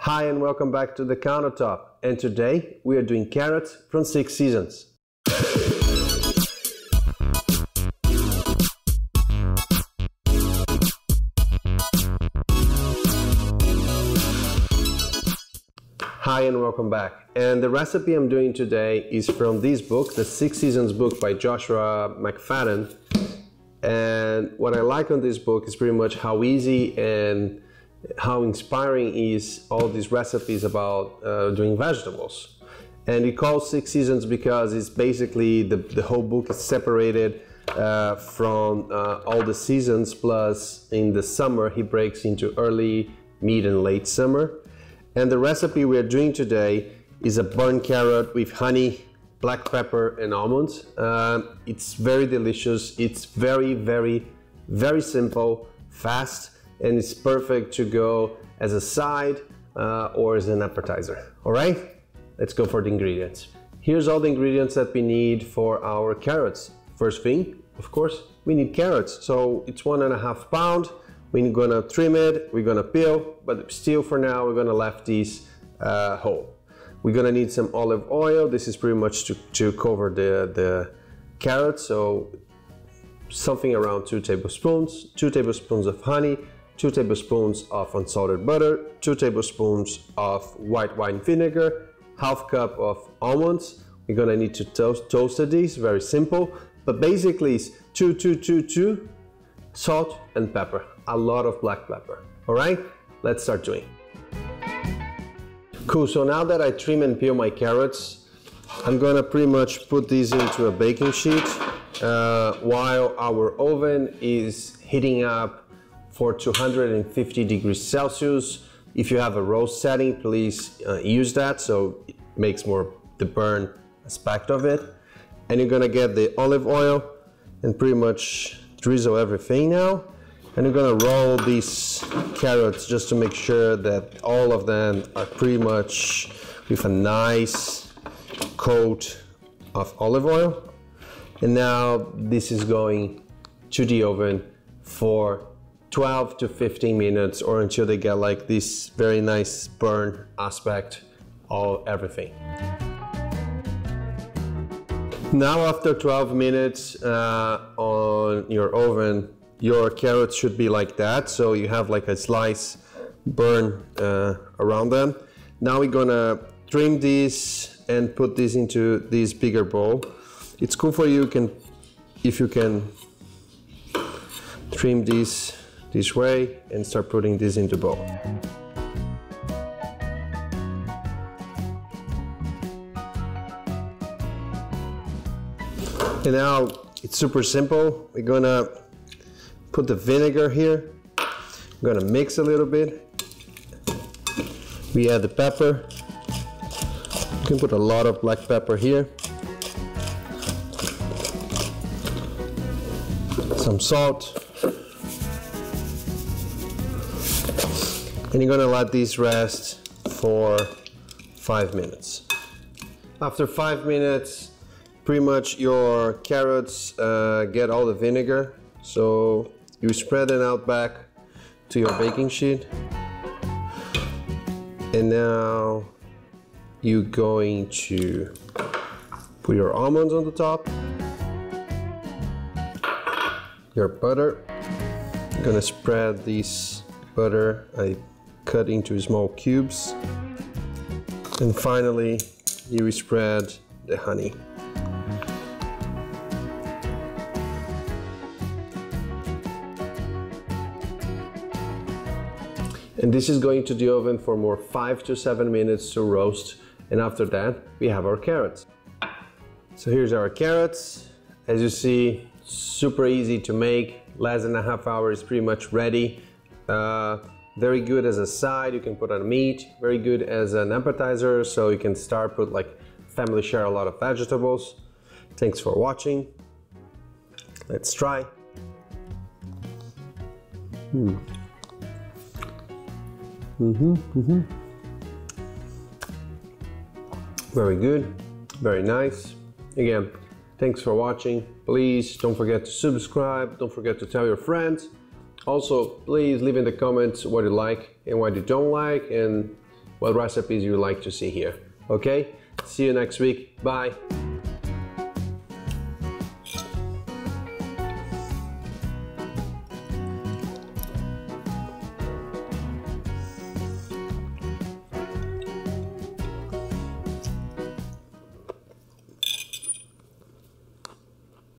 Hi and welcome back to the countertop, and today we are doing carrots from 6 Seasons. Hi and welcome back, and the recipe I'm doing today is from this book, the 6 Seasons book by Joshua McFadden. And what I like on this book is pretty much how easy and how inspiring is all these recipes about doing vegetables. And it calls 6 Seasons because it's basically the whole book is separated from all the seasons, plus in the summer he breaks into early, mid and late summer. And the recipe we are doing today is a burnt carrot with honey, black pepper and almonds. It's very delicious. It's very simple, fast, and it's perfect to go as a side or as an appetizer. All right, let's go for the ingredients. Here's all the ingredients that we need for our carrots. First thing, of course, we need carrots. So it's 1.5 pounds. We're gonna trim it, we're gonna peel, but still for now, we're gonna leave these whole. We're gonna need some olive oil. This is pretty much to cover the carrots. So something around 2 tablespoons, 2 tablespoons of honey, 2 tablespoons of unsalted butter, 2 tablespoons of white wine vinegar, half cup of almonds. We're gonna need to toast these, very simple, but basically it's 2, salt and pepper, a lot of black pepper. All right, let's start doing. Cool, so now that I trim and peel my carrots, I'm gonna pretty much put these into a baking sheet while our oven is heating up for 250 degrees Celsius. If you have a roast setting, please use that, so it makes more the burn aspect of it. And you're gonna get the olive oil and pretty much drizzle everything now. And you're gonna roll these carrots just to make sure that all of them are pretty much with a nice coat of olive oil. And now this is going to the oven for 12 to 15 minutes or until they get like this very nice burn aspect of everything. Now after 12 minutes on your oven, your carrots should be like that. So you have like a slice burn around them. Now we're gonna trim these and put this into this bigger bowl. It's cool for you if you can trim these this way and start putting this into bowl. And now it's super simple. We're gonna put the vinegar here. We're gonna mix a little bit. We add the pepper. You can put a lot of black pepper here. Some salt. And you're gonna let these rest for 5 minutes. After 5 minutes, pretty much your carrots get all the vinegar. So you spread it out back to your baking sheet. And now you're going to put your almonds on the top. Your butter. You're gonna spread this butter. I cut into small cubes. And finally, you spread the honey. And this is going to the oven for more 5 to 7 minutes to roast. And after that, we have our carrots. So here's our carrots. As you see, super easy to make. Less than a half hour is pretty much ready. Very good as a side. You can put on meat. Very good as an appetizer. So you can start put like family share a lot of vegetables. Thanks for watching. Let's try. Very good, very nice. Again, thanks for watching. Please don't forget to subscribe. Don't forget to tell your friends. Also, please leave in the comments what you like and what you don't like, and what recipes you like to see here. Okay, see you next week. Bye.